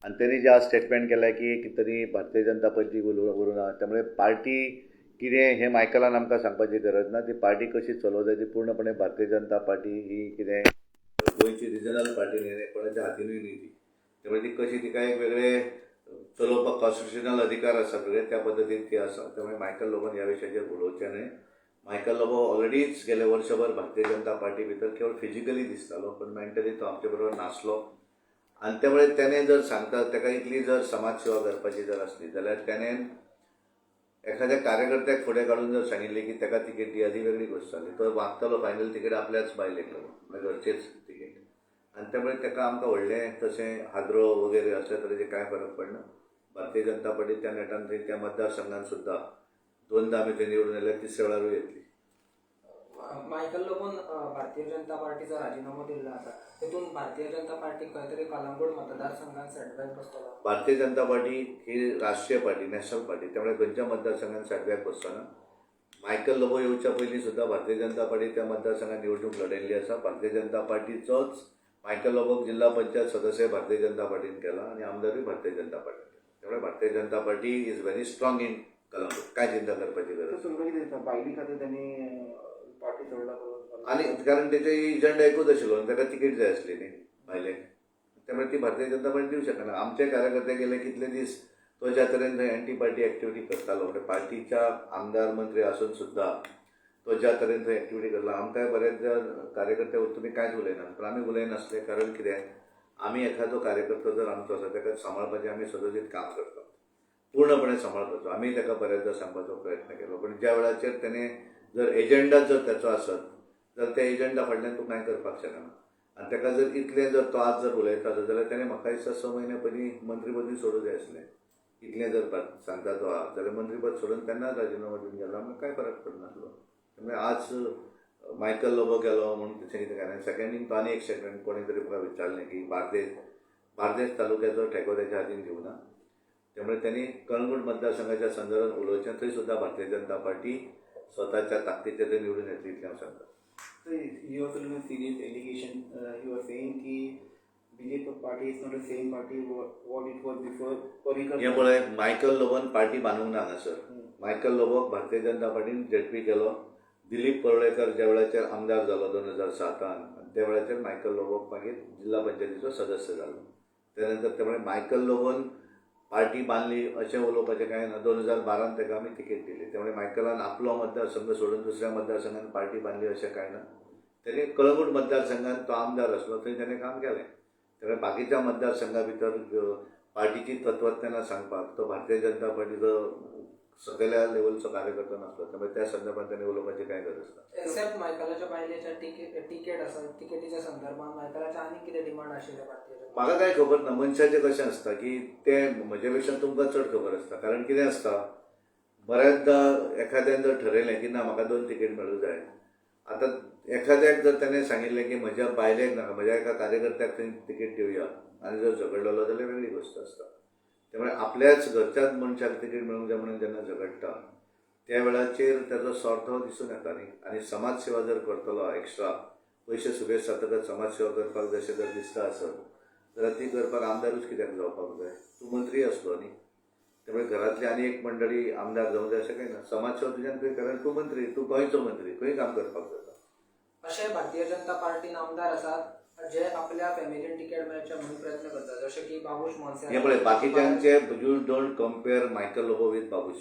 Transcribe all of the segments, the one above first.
आणि त्यांनी जे आज स्टेटमेंट केलां की कितें तरी भारतीय जनता पार्टी उरूना त्यामुळे पार्टी कितें हें मायकलान आमकां सांगपाची गरज ना. ती पार्टी कशी चलोवंक जाय ती पूर्णपणे भारतीय जनता पार्टी ही कितें गोंयची रिजनल पार्टी न्ही कोणाच्या हातीनूय न्ही ती. त्यामुळे ती कशी तिका एक वेगळे चलोवपाक कॉन्स्टिट्युशनल अधिकार आसा सगळे त्या पद्दतीन ती आसा. त्यामुळे मायकल लोबोन ह्या विशयाचेर उलोवचें न्हय. मायकल लोबो ऑलरेडीच गेले वर्षभर भारतीय जनता पार्टी भितर केवळ फिजिकली दिसतालो पण मेंटली तो आमचे बरोबर नासलो. आणि त्यामुळे त्याने जर सांगता ताका इतली जर समाजसेवा करपाची जर असली जाल्यार त्याने एखाद्या कार्यकर्त्याक फुडें काडून जर सांगिल्लें की ताका तिकेट दिया ती वेगळी गोष्ट जाली. तो मागतालो फायनल तिकेट आपल्याच बायलेक लागून घरचेच तिकेट. आणि त्यामुळे ताका आमकां व्हडलें तशें हादरो वगैरे असल्या तरेचे कांय फरक पडना. भारतीय जनता पार्टी त्या नेटान त्या मतदारसंघात सुद्दां 2दा आमी थंय निवडून आयल्यार तिसऱ्या वेळारूय येतली. मायकल लोबोन भारतीय जनता पार्टीचा राजीनामो दिल्लो आसा. तितून भारतीय जनता पार्टी खंय तरी कलंगूट मतदारसंघात सेटबॅक बसतलो. भारतीय जनता पार्टी ही राष्ट्रीय पार्टी नॅशनल पार्टी त्यामुळे खंयच्या मतदारसंघात सेटबॅक बसतना. मायकल लोबो येवच्या पयलीं सुद्दां भारतीय जनता पार्टी त्या मतदारसंघात निवडणूक लढयल्ली आसा. भारतीय जनता पार्टीचोच मायकल लोबोक जिल्हा पंचायत सदस्य भारतीय जनता पार्टीन केला आणि आमदारूय भारतीय जनता पार्टीन केला. त्यामुळे Bharatiya Janata Party is very strong in Calangute. काय चिंता करपाची गरज बायली खातीर त्यांनी पार्टी सोडला आणि कारण त्याचे एजंडा एकूच आशिल्लो ताका तिकेट जाय आसली न्ही भायले. त्यामुळे ती भारतीय जनता पार्टी दिवंक शकना. आमचे कार्यकर्ते गेले कितले दीस तो ज्या तरेन थंय एंटी पार्टी एक्टिविटी करतालो म्हणजे पार्टीच्या आमदार मंत्री आसून सुद्दां तो ज्या तरेन थंय एक्टिविटी करला आमकां बरेच कार्यकर्ते तुमी कांयच उलयनात. पण आमी उलयनासले कारण कितें आमी एखादो कार्यकर्तो जर आमचो आसा ताका सांबाळपाचें आमी सदतीत काम करतात. पूर्णपणे सांबाळपाचो. आमी ताका बरेचदा सांगपाचो प्रयत्न केलो. पण ज्या वेळाचेर ताणें जर एजंडा जर ताचो आसत जाल्यार त्या एजंडा फाटल्यान तूं कांय करपाक शकना. आनी ताका जर इतलें जर तो आज जर उलयता जाल्यार ताणें म्हाका दिसता 6 म्हयने पयलीं मंत्रीपदूय सोडूंक जाय आसलें. इतलें जर सांगता तो आज जाल्यार मंत्रीपद सोडून तेन्नाच राजिनामो दिवन गेलो आमकां कांय फरक पडनासलो. त्यामुळे आज मायकल लोबो गेलो म्हणून तशें कितें काय ना. सेकंडीन तो आनी एक स्टेटमेंट कोणी तरी म्हाका विचारलें की बार्देस तालुक्याचो ठेको ताच्या हातीन दिवना. त्यामुळे त्यांनी कळंगूट मतदारसंघाच्या संदर्भात उलोवचें. थंय सुद्दां भारतीय जनता पार्टी स्वताच्या ताकदीचेर थंय निवडून येतली इतलें हांव सांगता. So you also have a serious allegation. You are saying that BJP party is not the same party what it was before. हे पळय मायकल लोबोन पार्टी बांदूंक ना हांगासर. मायकल लोबोक भारतीय जनता पार्टीन झेडपी केलो. दिलीप पळवळेकर ज्या वेळाचेर आमदार जालो 2007 त्या वेळाचेर मायकल लोबोक मागीर जिल्हा पंचायतीचो सदस्य जालो. त्यानंतर त्यामुळे मायकल लोबोन पार्टी बांदली अशें उलोवपाचें कांय ना. 2012 ताका आमी तिकेट दिली. त्यामुळे मायकलान आपलो मतदारसंघ सोडून दुसऱ्या मतदारसंघात पार्टी बांदली अशें कांय ना. ताणें कळंगूट मतदारसंघात तो आमदार आसलो थंय ताणें काम केलें. त्यामुळे बाकीच्या मतदारसंघा भितर पार्टीची तत्वज्ञानां सांगपाक तो भारतीय जनता पार्टीचो सगळ्या लेवलचो कार्यकर्तो नासलो. त्यामुळे त्या संदर्भात ताणें उलोवपाची कांय गरज ना. एक्सेप्ट मायकलाच्या बायलेच्या तिकेट आसा तिकेटीच्या संदर्भात मायकलाच्या आनी कितें डिमांड आशिल्ले भारतीय जनता म्हाका कांय खबर ना. मनशाचें कशें आसता की तें म्हजे पेक्षा तुमकां चड खबर आसता. कारण कितें आसता बऱ्याचदा एखाद्यान जर ठरयलें की ना म्हाका 2 तिकेट मेळूं जाय. आतां एखाद्याक जर ताणें सांगिल्लें की म्हज्या बायलेक नाका म्हज्या एका कार्यकर्त्याक थंय तिकेट दिवया आनी जर झगडलेलो जाल्यार वेगळी गोश्ट आसता. त्यामुळे आपल्याच घरच्याच मनशाक तिकेट मेळूंक जाय म्हणून जेन्ना झगडटा त्या वेळाचेर ताचो स्वार्थ दिसून येता न्ही. आनी समाज सेवा जर करतलो एक्स्ट्रा पयशे सुबेज जातकच समाज सेवा करपाक जशें जर दिसता आसत जाल्यार ती करपाक आमदारूच कित्याक जावपाक जाय. तूं मंत्री आसलो न्ही. त्यामुळे घरांतली आनी एक मंडळी आमदार जावंक जाय अशें कांय ना. समाज सेवा तुज्यान खंय कारण तूं मंत्री तूं गोंयचो मंत्री खंय काम करपाक जाता. अशें भारतीय जनता पार्टीन आमदार आसात जे आपल्या फॅमिलीन तिकेट मेळचे म्हणून प्रयत्न करतात जशें की बाबूश मोन्से. हे पळय बाकीच्यांचे you don't compare Michael Lobo with Babush.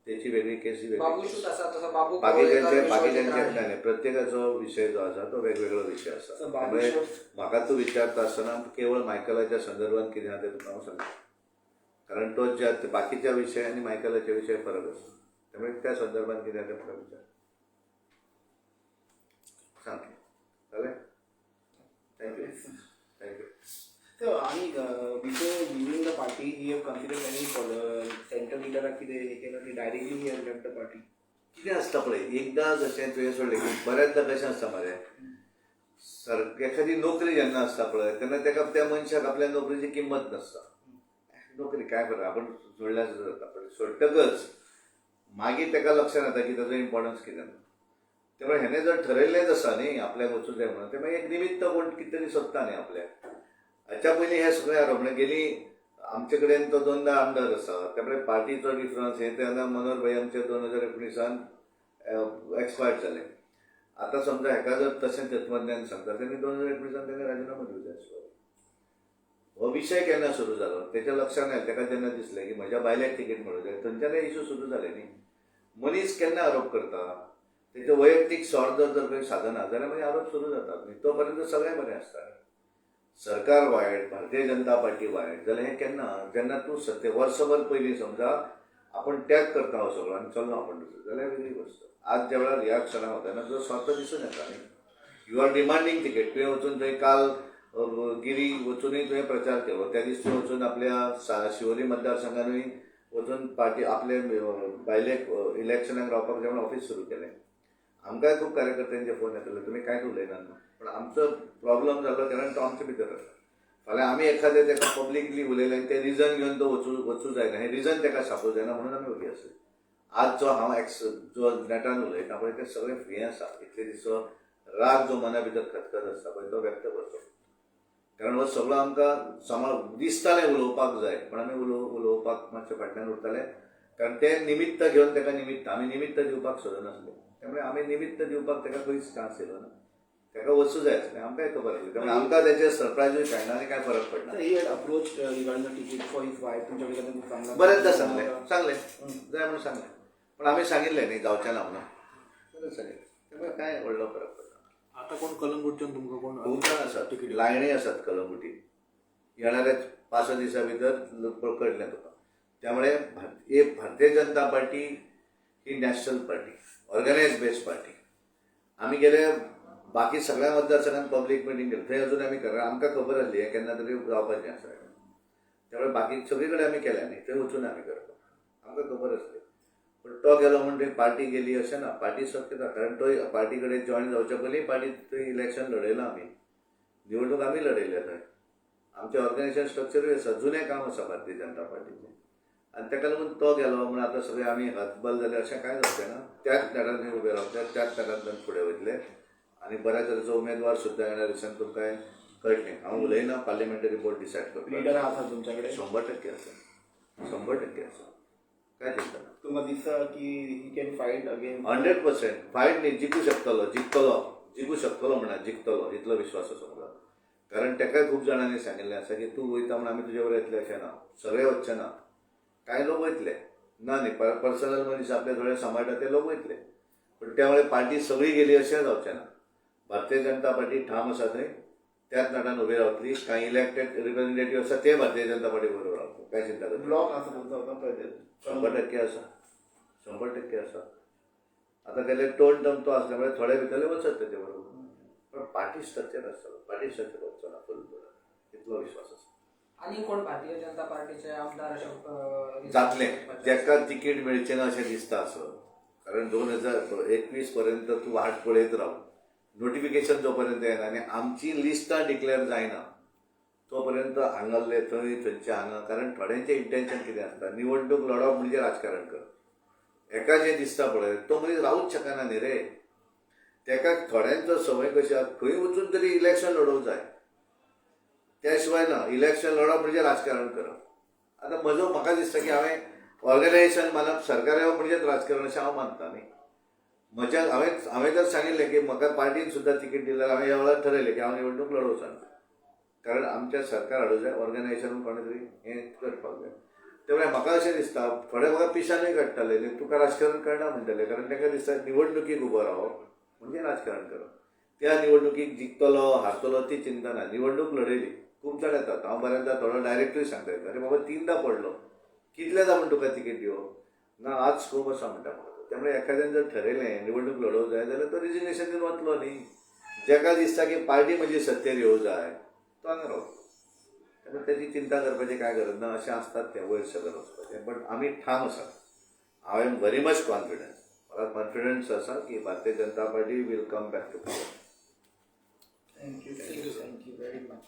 त्याची वेगळी केस वेगळी. बाबूशूच आसा तसो बाबू बाकीच्यांचे नाही. प्रत्येकाचो विशय जो आसा तो वेगवेगळो विशय आसा. त्यामुळे म्हाका तूं विचारता आसतना केवळ मायकलाच्या संदर्भात कितें आहा तें तुका हांव सांगता. कारण तो ज्या बाकीच्या विशय आनी मायकलाच्या विशय फरक आसा. त्यामुळे त्या संदर्भात कितें तें म्हाका विचार सांग. जालें. Thank you. So before leaving the party, he have considered any central leader की directly he has left the party. कितें आसता पळय एकदां जशें तुवें सोडलें की बऱ्याचदा कशें आसता मरे एखादी नोकरी जेन्ना आसता पळय तेन्ना ताका त्या मनशाक आपल्या नोकरीची किंमत नासता. नोकरी काय करता आपण सोडल्यार जाता पण सोडटकच मागीर ताका लक्षांत येता की ताचो इम्पॉर्टन्स कितें ना. त्यामुळे हेणे जर ठरयल्लेंच आसा न्ही आपल्याक वचूं जाय म्हणून ते मागीर एक निमित्त कोण कितें तरी सोदता न्ही आपल्याक. हाच्या पयलीं हे सगळें आरोप गेली आमचे कडेन तो 2दा आमदार आसा त्यामुळे पार्टीचो डिफरन्स हे तेन्ना मनोहर भाई आमचे 2019 एक्सपायर्ड जाले. आतां समजा हेका जर तशें तत्वज्ञान सांगता तेणी 2019 तेणे राजिनामो दिवचे आसलो. हो विशय केन्ना सुरू जालो तेच्या लक्षांत आयलें तेका जेन्ना दिसलें की म्हज्या बायलेक तिकेट मेळूं जाय थंयच्यान इश्यू सुरू जाले न्ही. मनीस केन्ना आरोप करता तेचे वैयक्तीक स्वार्थ जर खंय साधना जाल्यार मागीर आरोप सुरू जातात न्ही. तो पर्यंत सगळें बरें आसता. सरकार वायट भारतीय जनता पार्टी वायट जाल्यार हें केन्ना जेन्ना तूं सत्य वर्सभर पयलीं समजा आपण त्याग करता हो सगळो आनी चल्लो आपण दुसरो जाल्यार वेगळी गोश्ट. आज ज्या वेळार ह्या क्षणाक वतना तुजो स्वार्थ दिसून येता न्ही. You are demanding ticket. तुवें वचून थंय काल गिरी वचूनय तुवें प्रचार केलो. त्या दिसा वचून आपल्या शिवोली मतदारसंघानूय वचून पार्टी आपले बायलेक इलेक्शनाक रावपाक जाय ऑफिस सुरू केलें. आमकांय खूब कार्यकर्त्यांचे फोन येतले तुमी कांयच उलयनात न्हू. पण आमचो प्रॉब्लम जालो कारण तो आमचे भितर आसा. फाल्यां आमी एखादें तेका पब्लिकली उलयलें तें रिजन घेवन तो वचूं जायना. हें रिजन तेका सापडूं जायना म्हणून आमी उबी आसा. आज जो हांव जो नेटान उलयता पळय तें सगळें फ्री आसा. इतले दीस राग जो मना भितर खतखत आसता पळय तो व्यक्त करचो. कारण हो सगळो आमकां दिसतालें उलोवपाक जाय पण आमी उलोवपाक मातशें फाटल्यान उरताले. कारण तें निमित्त घेवन तेका निमित्त आमी निमित्त दिवपाक सोदनासले. त्यामुळे आमी निमित्त दिवपाक तेका खंयच चान्स येयलो ना. तेका वचूं जाय आसलें आमकांय खबर आसली. त्यामुळे आमकां तेचेर सरप्रायजूय कांय आणि काय फरक पडना. He had approached regarding the ticket for his wife. तुमच्या कडेन सांगला बरेचदा सांगलें जाय म्हणून सांगलें पण आमी सांगिल्लें न्ही जावचें ना म्हणून बरें सांगिल्लें. त्यामुळे काय व्हडलो फरक पडना. आता कोण कलंगूटच्यान तुमकां कोण खूब जाण आसात लायणी आसात कलंगुटी. येणाऱ्या 5 दिसां भितर कळटलें तुका. त्यामुळे भारतीय जनता पार्टी ही national party organise based party. आमी गेले बाकी सगळ्या मतदारसंघात पब्लीक मिटींग केली थंय अजून आमी करा आमकां खबर आसली हें केन्ना तरी जावपाचें आसा. त्यामुळे बाकी सगळे कडेन आमी केल्या न्ही थंय वचून आमी करता आमकां खबर आसली. पण तो गेलो म्हणून पार्टी गेली अशें ना. पार्टी शक्यता कारण तो पार्टी कडेन जॉईन जावचे पयलीं पार्टी थंय इलेक्शन लडयलां आमी. निवडणूक आमी लडयल्या थंय. आमचें ऑर्गनायझेशन स्ट्रक्चरूय आसा जुनें काम आसा भारतीय जनता पार्टीचें. आनी ताका लागून तो गेलो म्हणून आतां सगळे आमी हतबल जाले अशें कांय जावचें ना. त्याच नेटान उबे रावतले त्याच नेटान फुडें वयतले आनी बऱ्या तरेचो उमेदवार सुद्दां येणाऱ्या दिसांनी तुमकां कळटलें. हांव उलयना पार्लिमेंटरी बोर्ड डिसायड करता. लिडर आसा तुमच्याकडे 100% आसा 100% आसा काय चिंता ना. तुमकां दिसता की he can fight again 100% fight न्ही जिखू शकतलो म्हणा जिखतलो इतलो विश्वास आसा म्हाका. कारण ताकाय खूब जाणांनी सांगिल्लें आसा की तूं वयता म्हण आमी तुजे बरोबर येतले अशें ना. सगळे वचचे ना. कांय लोक वयतले ना न्ही पर्सनल मनीस आपले थोडे सांबाळटा ते लोक वयतले. पण त्यामुळे पार्टी सगळी गेली अशें जावचें ना. भारतीय जनता पार्टी ठाम आसा थंय त्याच नाटान उबी रावतली. कांय इलेक्टेड रिप्रेझेंटेटिव्ह आसा ते भारतीय जनता पार्टी बरोबर रावतले काय चिंता करता. ब्लॉक आसा तुमचो होता पळय 100% आसा 100% आसा. आतां तेले टोन टमतो असल्यामुळे थोडे भितरले वचत तेजे बरोबर. पण पार्टी स्ट्रक्चर आसतलो पार्टी स्ट्रक्चर वचचो ना फुल इतलो विश्वास आसा. आणि कोण भारतीय जनता पार्टीचे आमदार अशोक जातले जेका तिकीट मेळचें ना अशें दिसता असं. कारण 2021 पर्यंत तूं वाट पळयत राव. नोटिफिकेशन जो पर्यंत येना आनी आमची लिस्टां डिक्लेअर जायना तो पर्यंत हांगाल्ले थंयचे हांगा. कारण थोड्यांचें इंटेन्शन कितें आसता निवडणूक लडप म्हणजे राजकारण करप. हेका जें दिसता पळय तो मनीस रावूच शकना न्ही रे. तेका थोड्यांचो संवय कशी आसा खंय वचून तरी इलेक्शन लडोवंक जाय. त्या शिवाय ना इलेक्शन लडप म्हणजे राजकारण करप. आतां म्हाका दिसता की हांवें ऑर्गनायझेशन मानप सरकार येवप म्हणजेच राजकारण अशें हांव मानता न्ही. हांवें जर सांगिल्लें की म्हाका पार्टीन सुद्दां तिकीट दिल्यार हांवें ह्या वेळार ठरयलें की हांव निवडणूक लडोवचो ना. कारण आमच्या सरकार हाडूं जाय ऑर्गनायझेशन कोणें तरी हें करपाक जाय. त्यामुळे म्हाका अशें दिसता थोडे म्हाका पिशानूय काडटाले तुका राजकारण कळना म्हणटाले. कारण तांकां दिसता निवडणुकीक उबो रावप म्हणजे राजकारण करप. त्या निवडणुकीक जिखतलो हारतलो ती चिंता ना. निवडणूक लडयली खूब जाण येतात. हांव बऱ्याचदा थोडो डायरेक्टूय सांगता अरे बाबा 3दा पडलो कितले दा म्हण तुका तिकेट दिवप ना आज खूब आसा म्हणटा म्हाका. त्यामुळे एखाद्यान जर ठरयलें निवडणूक लडोवंक जाय जाल्यार तो रिजिग्नेशन दिवन वतलो न्ही. जेका दिसता की पार्टी म्हजी सत्तेर येवं जाय तो हांगा रावतलो. त्यामुळे तेची चिंता करपाची काय गरज ना. अशें आसतात तें वयर सकयल वचपाचें. बट आमी ठाम आसात. हांव एम व्हेरी मच कॉन्फिडंट. म्हाका कॉन्फिडन्स आसा की Bharatiya Janata Party will come back to power. Thank you very much.